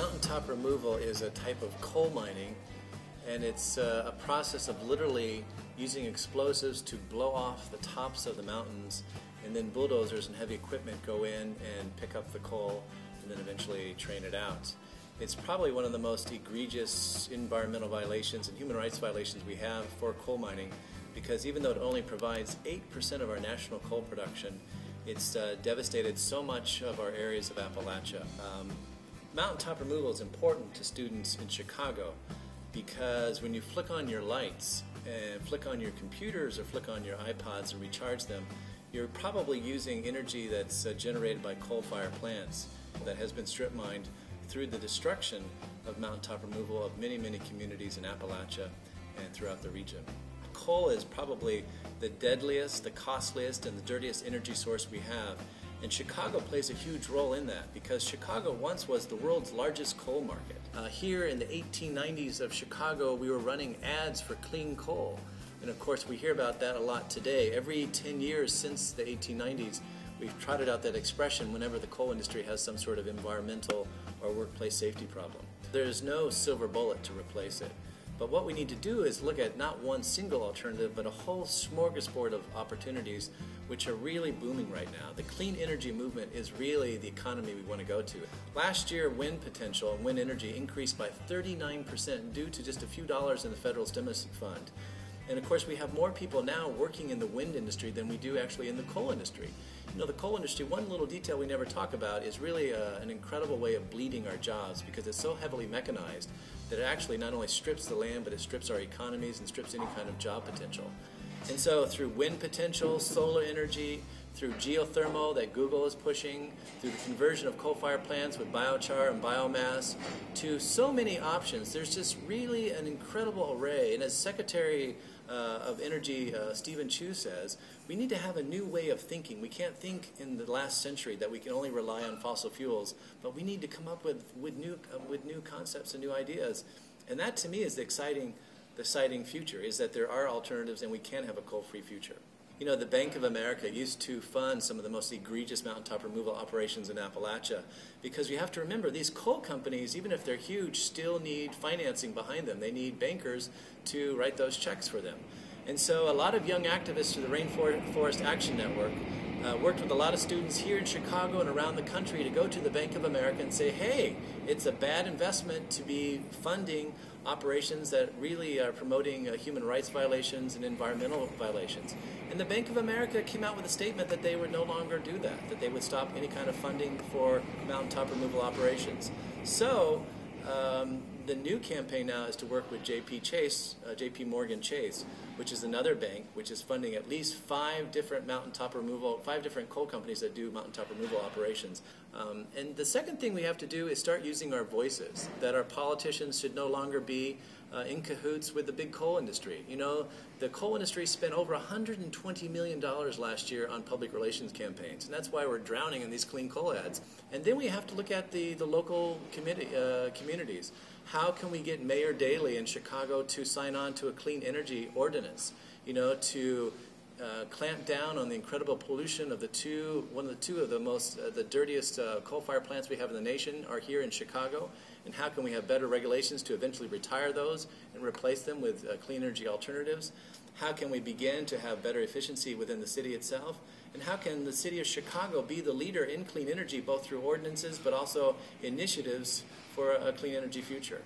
Mountaintop removal is a type of coal mining, and it's a process of literally using explosives to blow off the tops of the mountains, and then bulldozers and heavy equipment go in and pick up the coal and then eventually train it out. It's probably one of the most egregious environmental violations and human rights violations we have for coal mining, because even though it only provides 8% of our national coal production, it's devastated so much of our areas of Appalachia. Mountaintop removal is important to students in Chicago because when you flick on your lights and flick on your computers or flick on your iPods and recharge them, you're probably using energy that's generated by coal-fired plants that has been strip mined through the destruction of mountaintop removal of many, many communities in Appalachia and throughout the region. Coal is probably the deadliest, the costliest, and the dirtiest energy source we have. And Chicago plays a huge role in that because Chicago once was the world's largest coal market. Here in the 1890s of Chicago, we were running ads for clean coal. And of course, we hear about that a lot today. Every 10 years since the 1890s, we've trotted out that expression whenever the coal industry has some sort of environmental or workplace safety problem. There's no silver bullet to replace it. But what we need to do is look at not one single alternative, but a whole smorgasbord of opportunities which are really booming right now. The clean energy movement is really the economy we want to go to. Last year, wind potential and wind energy increased by 39% due to just a few dollars in the federal stimulus fund. And of course, we have more people now working in the wind industry than we do actually in the coal industry. You know, the coal industry, one little detail we never talk about is really an incredible way of bleeding our jobs because it's so heavily mechanized that it actually not only strips the land, but it strips our economies and strips any kind of job potential. And so through wind potential, solar energy, through geothermal that Google is pushing, through the conversion of coal-fired plants with biochar and biomass, to so many options, there's just really an incredible array. And as Secretary of Energy Stephen Chu says, we need to have a new way of thinking. We can't think in the last century that we can only rely on fossil fuels, but we need to come up with new concepts and new ideas. And that to me is the exciting future, is that there are alternatives and we can have a coal-free future. You know, the Bank of America used to fund some of the most egregious mountaintop removal operations in Appalachia because you have to remember these coal companies, even if they're huge, still need financing behind them. They need bankers to write those checks for them. And so a lot of young activists through the Rainforest Action Network worked with a lot of students here in Chicago and around the country to go to the Bank of America and say, hey, it's a bad investment to be funding operations that really are promoting human rights violations and environmental violations. And the Bank of America came out with a statement that they would no longer do that they would stop any kind of funding for mountaintop removal operations. So the new campaign now is to work with JP Morgan Chase, which is another bank which is funding at least 5 different coal companies that do mountaintop removal operations. And the second thing we have to do is start using our voices, that our politicians should no longer be in cahoots with the big coal industry. You know, the coal industry spent over $120 million last year on public relations campaigns, and that's why we're drowning in these clean coal ads. And then we have to look at the local communities. How can we get Mayor Daley in Chicago to sign on to a clean energy ordinance, you know, to clamp down on the incredible pollution of the two of the dirtiest coal-fired plants we have in the nation are here in Chicago, and how can we have better regulations to eventually retire those and replace them with clean energy alternatives? How can we begin to have better efficiency within the city itself? And how can the city of Chicago be the leader in clean energy, both through ordinances but also initiatives for a clean energy future?